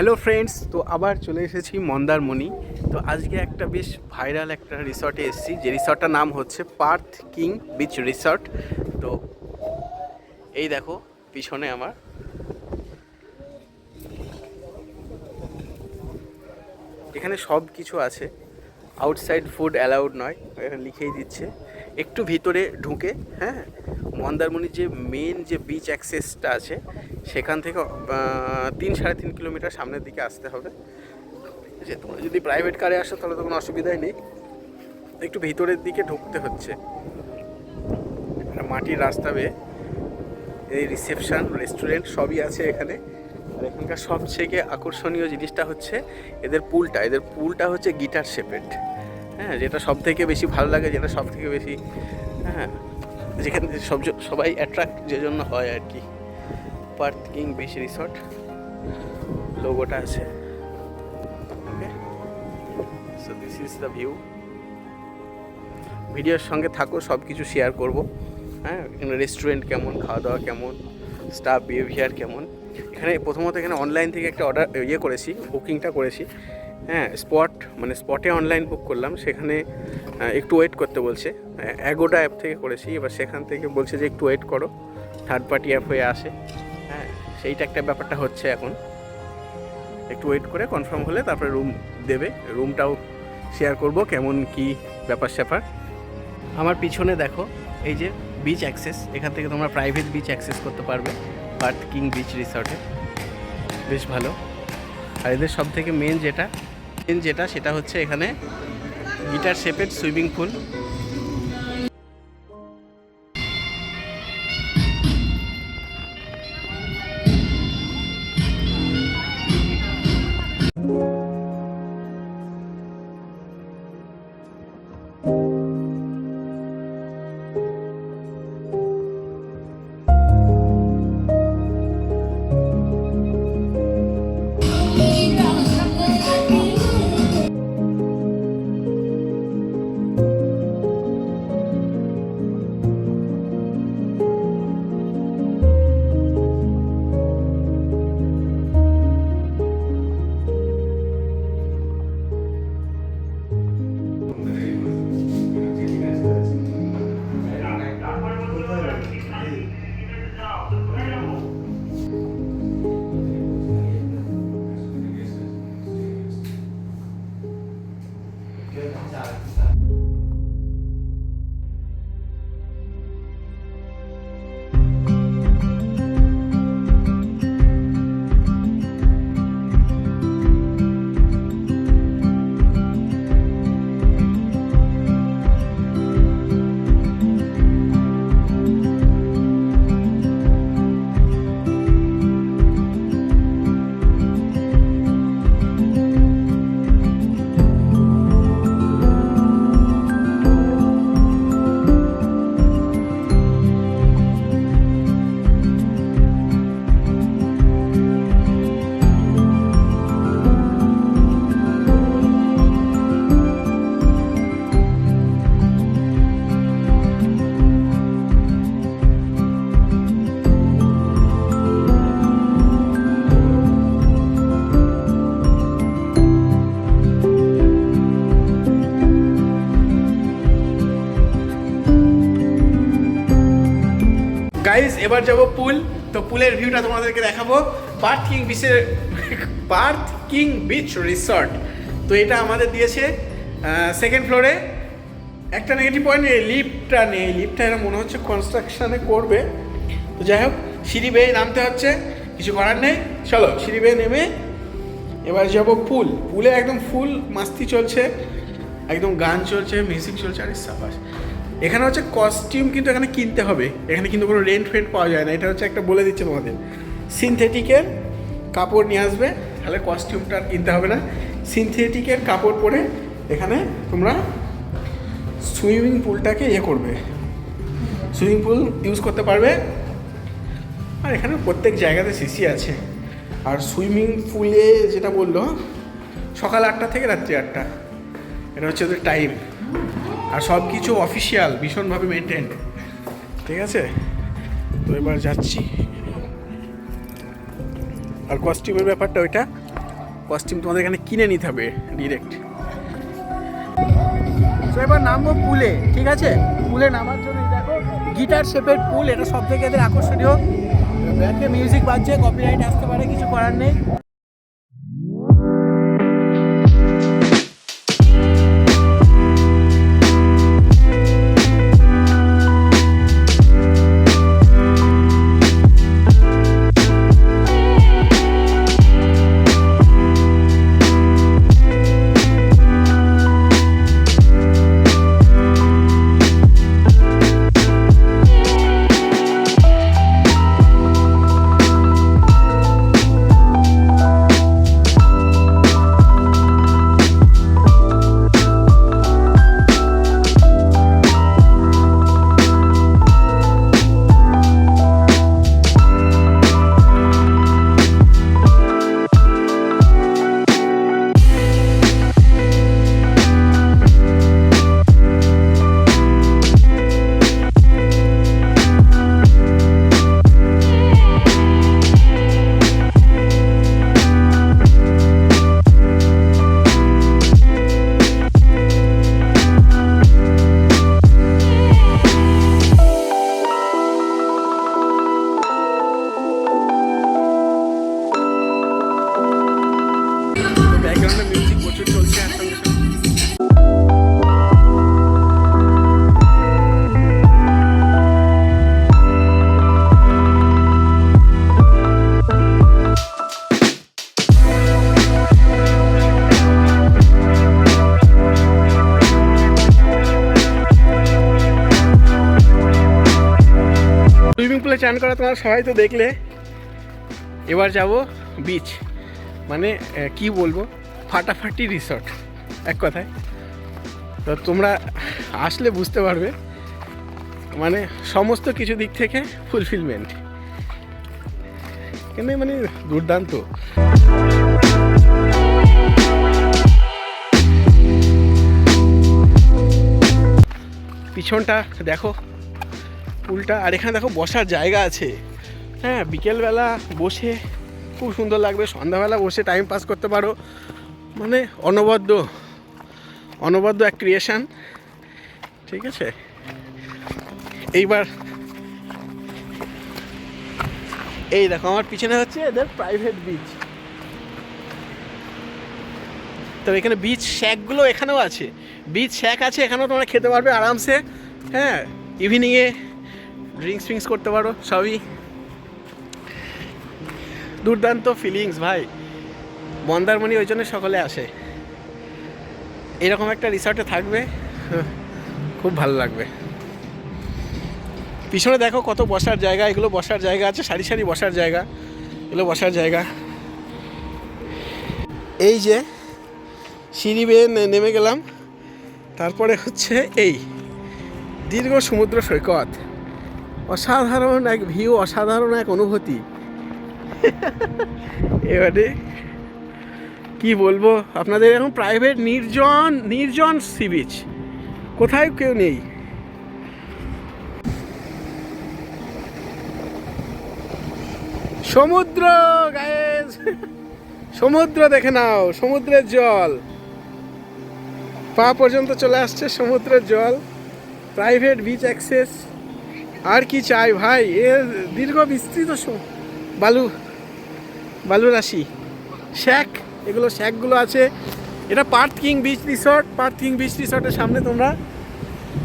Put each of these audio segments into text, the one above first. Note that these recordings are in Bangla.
হ্যালো ফ্রেন্ডস, তো আবার চলে এসেছি মন্দারমণি। তো আজকে একটা বেশ ভাইরাল একটা রিসর্টে এসেছি, যে রিসর্টটার নাম হচ্ছে পার্থ কিং বিচ রিসর্ট। তো এই দেখো পিছনে আমার, এখানে সব কিছু আছে। আউটসাইড ফুড অ্যালাউড নয়, এখানে লিখেই দিচ্ছে। একটু ভিতরে ঢুকে, হ্যাঁ, মন্দারমণির যে মেন যে বিচ অ্যাক্সেসটা আছে সেখান থেকে 3-3.5 কিলোমিটার সামনের দিকে আসতে হবে। যে তোমরা যদি প্রাইভেট কারে আসো তাহলে তো কোনো অসুবিধাই নেই, একটু ভিতরের দিকে ঢুকতে হচ্ছে। মাটির রাস্তা বেয়ে এই রিসেপশন, রেস্টুরেন্ট সবই আছে এখানে। আর এখানকার সবথেকে আকর্ষণীয় জিনিসটা হচ্ছে এদের পুলটা হচ্ছে গিটার শেপেড, হ্যাঁ, যেটা সব থেকে বেশি ভালো লাগে, যেটা সব থেকে বেশি, হ্যাঁ, যেখানে সবাই অ্যাট্রাক্ট যে জন্য হয় আর কি। পার্থ কিং বিচ রিসর্ট লোগোটা আছে। Okay, so this is the view. ভিডিওর সঙ্গে থাকো, সব কিছু শেয়ার করবো। হ্যাঁ, এখানে রেস্টুরেন্ট কেমন, খাওয়া দাওয়া কেমন, স্টাফ বিহেভিয়ার কেমন। এখানে প্রথমত এখানে অনলাইন থেকে একটা বুকিংটা করেছি। হ্যাঁ, স্পটে অনলাইন বুক করলাম। সেখানে একটু ওয়েট করতে বলছে। অ্যাগোডা অ্যাপ থেকে করেছি, এবার সেখান থেকে বলছে যে একটু ওয়েট করো, থার্ড পার্টি অ্যাপ হয়ে আসে। হ্যাঁ, সেইটা একটা ব্যাপারটা হচ্ছে এখন। একটু ওয়েট করে কনফার্ম হলে তারপরে রুম দেবে। রুমটাও শেয়ার করব কেমন কি ব্যাপার স্যাপার। আমার পিছনে দেখো, এই যে বিচ অ্যাক্সেস, এখান থেকে তোমরা প্রাইভেট বিচ অ্যাক্সেস করতে পারবে পার্থ কিং বিচ রিসর্টে। বেশ ভালো। আর এদের সব থেকে মেন যেটা সেটা হচ্ছে এখানে গিটার শেপেড সুইমিং পুল। গাইস, এবার যাবো পুল। তো পুলের ভিউটা তোমাদেরকে দেখাবো। Partha king beach resort. তো এটা আমাদের দিয়েছে সেকেন্ড ফ্লোরে। একটা নেগেটিভ পয়েন্ট, লিফটটা নেই। লিফটটা এরা মনে হচ্ছে কনস্ট্রাকশানে করবে। তো যাই হোক, সিঁড়ি বেয়ে নামতে হচ্ছে, কিছু করার নেই। চলো সিঁড়ি বেয়ে নেমে এবার যাবো পুলে। একদম ফুল মাস্তি চলছে, একদম গান চলছে, মিউজিক চলছে। আর সাবাস, এখানে হচ্ছে কস্টিউম কিন্তু এখানে কিনতে হবে। এখানে কিন্তু কোনো রেন্ট পাওয়া যায় না। এটা হচ্ছে একটা বলে দিচ্ছে তোমাদের, সিনথেটিকের কাপড় নিয়ে আসবে, তাহলে কস্টিউমটা কিনতে হবে না। সিনথেটিকের কাপড় পরে এখানে তোমরা সুইমিং পুলটাকে করবে, সুইমিং পুল ইউজ করতে পারবে। আর এখানে প্রত্যেক জায়গাতে সিসি আছে। আর সুইমিং পুলে যেটা বললো, সকাল 8টা থেকে রাত্রি 8টা, এটা হচ্ছে ওদের টাইম। আর সব কিছু অফিসিয়াল, ভীষণভাবে মেনটেন। ঠিক আছে, তো এবার যাচ্ছি। আর কস্টিউমের ব্যাপারটা ওইটা কস্টিউম তোমাদের এখানে কিনে নিতে হবে ডিরেক্ট। তো এবার নামবো পুলে, ঠিক আছে? পুলে নামার জন্য দেখো গিটার শেপের পুল, এটা সব থেকে এদের আকর্ষণীয়। ব্যাকে মিউজিক বাজছে, কপিরাইট আসতে পারে, কিছু করার নেই। সুইমিং পুলে চান করা তোমরা সবাই তো দেখলে। এবার যাব বিচ, মানে কি বলবো, ফাটাফাটি রিসর্ট এক কথায়। তো তোমরা আসলে বুঝতে পারবে, মানে সমস্ত কিছু দিক থেকে ফুলফিলমেন্ট, কেন মানে দুর্দান্ত। পিছনটা দেখো পুলটা, আর এখানে দেখো বসার জায়গা আছে। হ্যাঁ, বিকেলবেলা বসে খুব সুন্দর লাগবে, সন্ধ্যাবেলা বসে টাইম পাস করতে পারো, মানে অনবদ্য এক ক্রিয়েশন, ঠিক আছে? এইবার এই দেখো আমার পিছনে হচ্ছে এদের প্রাইভেট বিচ। তো এখানে বিচ শ্যাকগুলো এখানেও আছে, বিচ শ্যাক আছে, এখানেও তোমরা খেতে পারবে আরামসে। হ্যাঁ, ইভিনিংয়ে ড্রিঙ্কস ফিঙ্কস করতে পারো, সবই দুর্দান্ত ফিলিংস ভাই। মন্দারমণি ওই জন্য সকলে আসে, এরকম একটা রিসর্টে থাকবে, খুব ভালো লাগবে। পিছনে দেখো কত বসার জায়গা, এগুলো বসার জায়গা আছে, সারি সারি বসার জায়গা, এগুলো বসার জায়গা। এই যে সিঁড়ি বেয়ে নেমে গেলাম, তারপরে হচ্ছে এই দীর্ঘ সমুদ্র সৈকত, অসাধারণ এক ভিউ, অসাধারণ এক অনুভূতি। এবারে কি বলবো আপনাদের, এখন প্রাইভেট নির্জন সি বিচ, কোথায় কেউ নেই। সমুদ্র গায়েস, সমুদ্র দেখে নাও, সমুদ্রের জল পা পর্যন্ত চলে আসছে, সমুদ্রের জল, প্রাইভেট বিচ অ্যাক্সেস, আর কি চাই ভাই। এর দীর্ঘ বিস্তৃত বালু রাশি, শ্যাক, এগুলো শ্যাকগুলো আছে। এটা Parth king beach resort, Parth king beach রিসর্টের সামনে তোমরা,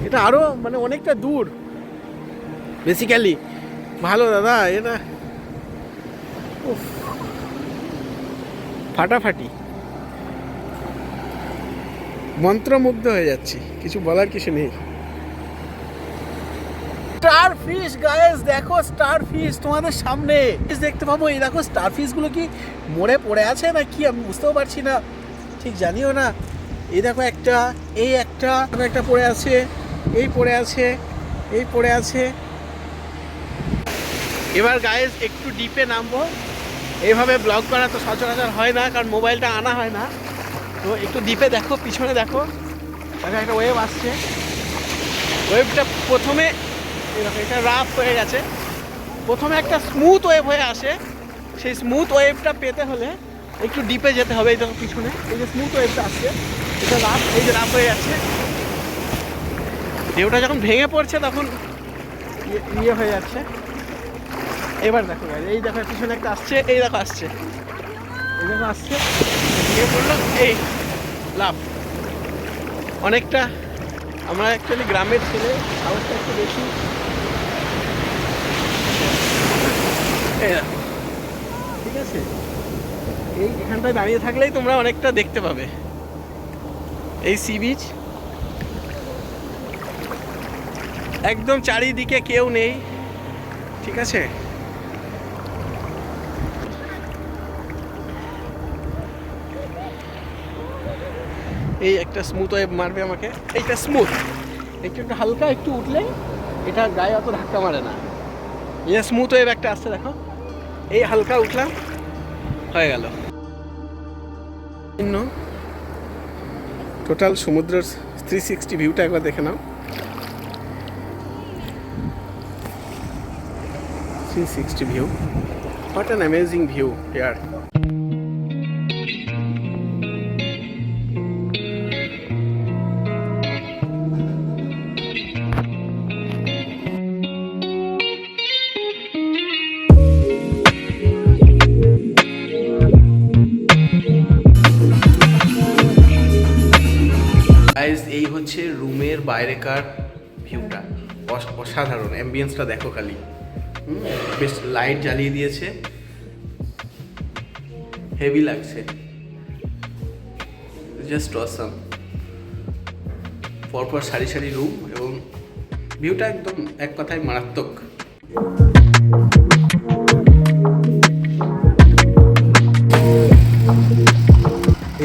এটা আরও মানে অনেকটা দূর বেসিক্যালি। ভালো দাদা, এটা ফাটাফাটি, মন্ত্রমুগ্ধ হয়ে যাচ্ছি, কিছু বলার কিছু নেই। স্টার ফিশ গায়েস, দেখো স্টার ফিশ তোমাদের সামনে দেখতে পাবো। এই দেখো স্টার ফিশগুলো কি মরে পড়ে আছে না কি, আমি বুঝতেও পারছি না, ঠিক জানিও না। এই দেখো একটা, এই একটা পড়ে আছে, এই পড়ে আছে, এই পড়ে আছে। এবার গায়েস একটু ডিপে নামবো। এইভাবে ব্লগ করা তো সচরাচর হয় না, কারণ মোবাইলটা আনা হয় না। তো একটু ডিপে দেখো, পিছনে দেখো একটা ওয়েভ আসছে। ওয়েভটা প্রথমে এটা রাফ হয়ে গেছে, প্রথমে একটা স্মুথ ওয়েভ হয়ে আসে। সেই স্মুথ ওয়েভটা পেতে হলে একটু ডিপে যেতে হবে। এই দেখো পিছনে এই যে স্মুথ ওয়েভটা আসছে, এটা রাফ, এই যে রাফ হয়ে যাচ্ছে। ঢেউটা যখন ভেঙে পড়ছে তখন ইয়ে হয়ে যাচ্ছে। এবার দেখো এই দেখো পিছনে একটা আসছে, এই দেখো আসছে, এই দেখো আসছে, ভেঙে পড়লো, এই লাভ। অনেকটা আমরা অ্যাকচুয়ালি গ্রামের ছেলে, আওয়াজটা একটু বেশি। এই দেখো, ঠিক আছে, এই এখানটায় দাঁড়িয়ে থাকলেই তোমরা অনেকটা দেখতে পাবে এই সি বিচ। একদম চারিদিকে কেউ নেই, ঠিক আছে। এই একটা স্মুথ ওয়েভ মারবে আমাকে, এইটা স্মুথ, একটু একটু হালকা একটু উঠলে এটা গায়ে অত ধাক্কা মারে না। এই স্মুথ ওয়েভ একটা আসছে দেখো, এই হালকা উঠলাম, হয়ে গেল। টোটাল সমুদ্রের 360 ভিউটা একবার দেখে নাও। 360 view. What an amazing view here. Guys, এই হচ্ছে রুমের বাইরেকার ভিউটা, অসাধারণ। অ্যাম্বিয়েন্সটা দেখো খালি, বেশ লাইট জ্বালিয়ে দিয়েছে, হেভি লাগছে, জাস্ট অসাম। পরপর সারি সারি রুম এবং ভিউটা একদম এক কথায় মারাত্মক।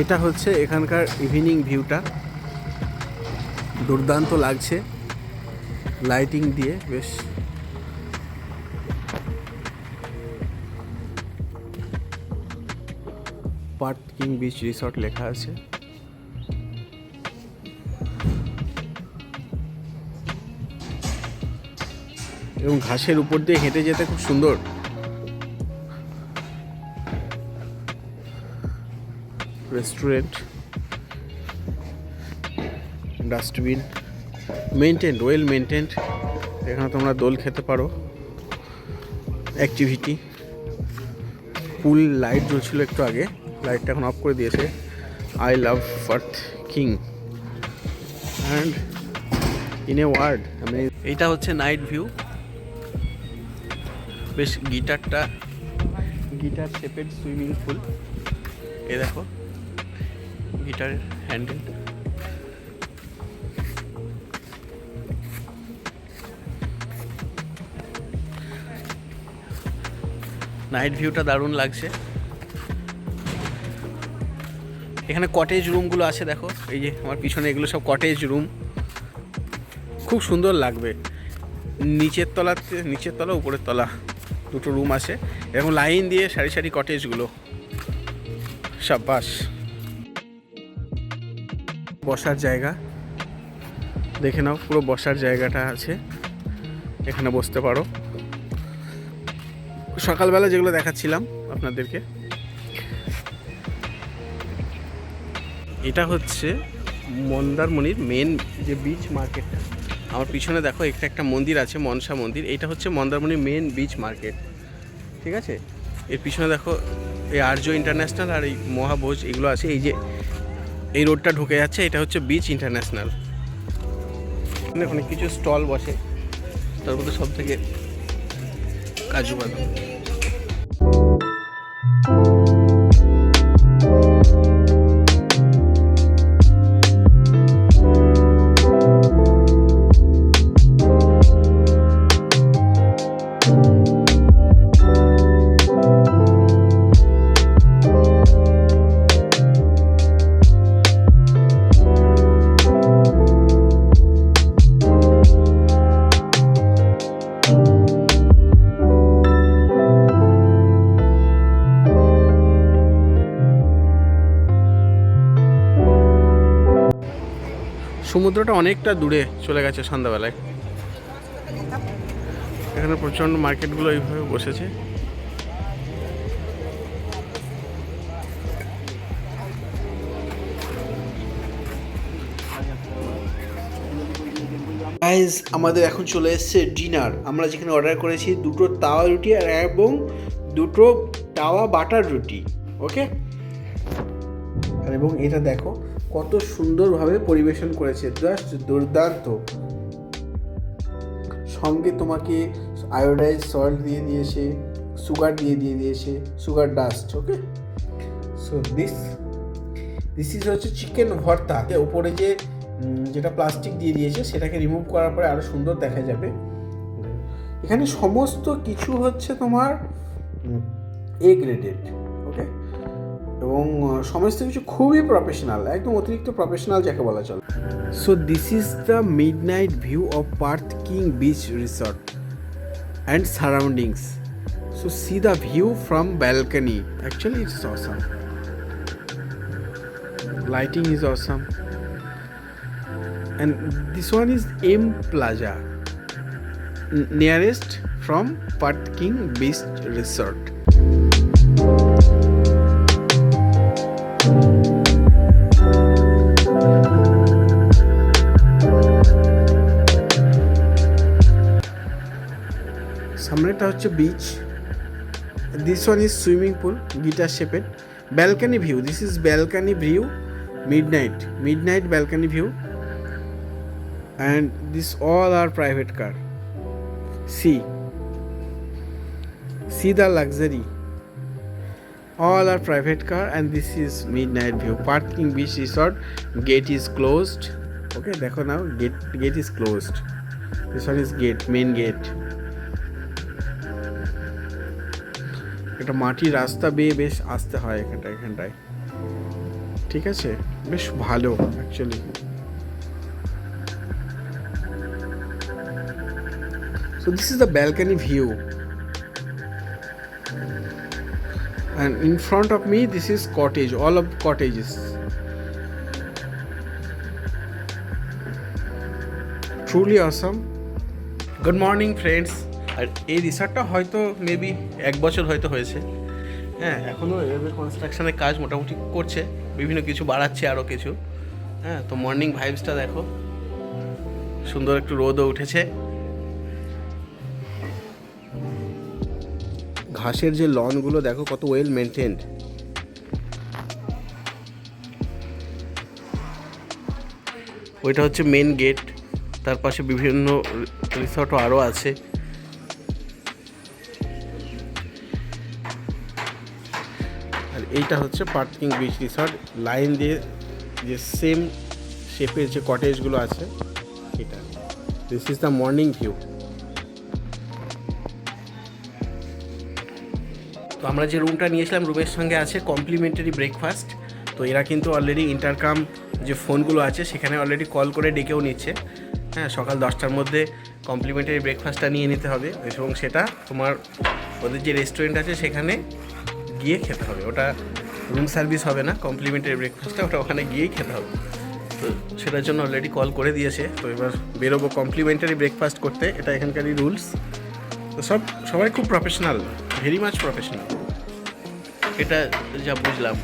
এটা হচ্ছে এখানকার ইভিনিং ভিউটা, দুর্দান্ত লাগছে লাইটিং দিয়ে। বেশ পার্কিং বিচ রিসর্ট লেখা আছে। এবং ঘাসের উপর দিয়ে হেঁটে যেতে খুব সুন্দর। Restaurant, dustbin, maintained, well maintained. এখানে তোমরা দোল খেতে পারো, অ্যাক্টিভিটি। পুল লাইট জ্বলছিল একটু আগে, লাইটটা এখন অফ করে দিয়েছে। I love Parth king and in a word. মানে এইটা হচ্ছে নাইট ভিউ। বেশ গিটার শেপেড সুইমিং পুল। এ দেখো গিটারের হ্যান্ডেল। নাইট ভিউটা দারুণ লাগছে। এখানে কটেজ রুমগুলো আছে দেখো, এই যে আমার পিছনে এগুলো সব কটেজ রুম, খুব সুন্দর লাগবে। নিচের তলা উপরের তলা দুটো রুম আছে, এরকম লাইন দিয়ে সারি সারি কটেজগুলো, সাব্বাস। বসার জায়গা দেখে নাও, পুরো বসার জায়গাটা আছে, এখানে বসতে পারো। সকালবেলা যেগুলো দেখাচ্ছিলাম আপনাদেরকে, এটা হচ্ছে মন্দারমণির মেন যে বিচ মার্কেটটা। আমার পিছনে দেখো একটা মন্দির আছে, মনসা মন্দির। এটা হচ্ছে মন্দারমণির মেন বিচ মার্কেট, ঠিক আছে। এর পিছনে দেখো এই আর্য ইন্টারন্যাশনাল আর এই মহাভোজ এগুলো আছে। এই যে এই রোডটা ঢুকে যাচ্ছে, এটা হচ্ছে বিচ ইন্টারন্যাশনাল। অনেক কিছু স্টল বসে, তার মধ্যে সব থেকে কাজু বাদাম। সমুদ্রটা অনেকটা দূরে চলে গেছে সন্ধ্যাবেলায়। এখানে প্রচণ্ড মার্কেটগুলো এইভাবে বসেছে। গাইস আমাদের এখন চলে এসেছে ডিনার। আমরা যেখানে অর্ডার করেছি 2টো তাওয়া রুটি এবং 2টো তাওয়া বাটার রুটি। ওকে, আর এবং এটা দেখো কত সুন্দরভাবে পরিবেশন করেছে, জাস্ট দুর্দান্ত। সঙ্গে তোমাকে আয়োডাইজ সল্ট দিয়ে দিয়েছে, সুগার দিয়ে দিয়েছে, sugar dust. Okay, so this is হচ্ছে চিকেন ভর্তা। ওপরে যেটা প্লাস্টিক দিয়ে দিয়েছে সেটাকে রিমুভ করার পরে আরও সুন্দর দেখা যাবে। এখানে সমস্ত কিছু হচ্ছে তোমার এ গ্রেডেড। ওকে, এবং সমস্ত কিছু খুবই প্রফেশনাল, একদম অতিরিক্ত প্রফেশনাল যাকে বলা চলে। So this is the mid night view of Partha king beach resort and surroundings. So C the view from balcony. Actually it's awesome, lighting is awesome, and this one is M Plaza, nearest from Path King Beach Resort. সামনেটা হচ্ছে beach, this one is swimming pool, guitar shaped, balcony view, this is balcony view, midnight balcony view, and this all are private car. See the luxury, all are private car, and this is midnight view. Path King Beach Resort, gate is closed. Okay, দেখো now gate is closed. This one is gate, main gate. একটা মাটির রাস্তা বেয়ে বেশ আসতে হয় এখানটায়। ঠিক আছে, বেশ ভালো actually. So this is the balcony view, and in front of me this is cottage, all of cottages. Truly awesome. Good morning friends. আর এই রিসর্টটা হয়তো মেবি 1 বছর হয়তো হয়েছে। হ্যাঁ, এখনও এভাবে কনস্ট্রাকশনের কাজ মোটামুটি করছে, বিভিন্ন কিছু বাড়াচ্ছে আরও কিছু। হ্যাঁ, তো মর্নিং ভাইবসটা দেখো, সুন্দর একটু রোদও উঠেছে। ঘাসের যে লনগুলো দেখো কত ওয়েল মেনটেন্ড। ওইটা হচ্ছে মেন গেট, তার পাশে বিভিন্ন রিসর্টও আরও আছে। আর এইটা হচ্ছে Partha king beach resort, line দিয়ে যে সেম শেপের যে কটেজগুলো আছে এটা। This is the morning view. তো আমরা যে রুমটা নিয়েছিলাম, রুমের সঙ্গে আছে কমপ্লিমেন্টারি ব্রেকফাস্ট। তো এরা কিন্তু অলরেডি ইন্টারকাম যে ফোনগুলো আছে সেখানে অলরেডি কল করে ডেকেও নিচ্ছে। হ্যাঁ, সকাল 10টার মধ্যে কমপ্লিমেন্টারি ব্রেকফাস্টটা নিয়ে নিতে হবে, এবং সেটা তোমার ওদের যে রেস্টুরেন্ট আছে সেখানে গিয়ে খেতে হবে। ওটা রুম সার্ভিস হবে না, কমপ্লিমেন্টারি ব্রেকফাস্টটা ওটা ওখানে গিয়েই খেতে হবে। তো সেটার জন্য অলরেডি কল করে দিয়েছে। তো এবার বেরোবো কমপ্লিমেন্টারি ব্রেকফাস্ট করতে, এটা এখানকারই রুলস। তো সবাই খুব প্রফেশনাল, ভেরি মাচ প্রফেশনাল, এটা যা বুঝলাম।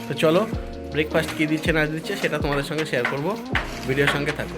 তো চলো ব্রেকফাস্ট কী দিচ্ছে না দিচ্ছে সেটা তোমাদের সঙ্গে শেয়ার করবো, ভিডিওর সঙ্গে থাকো।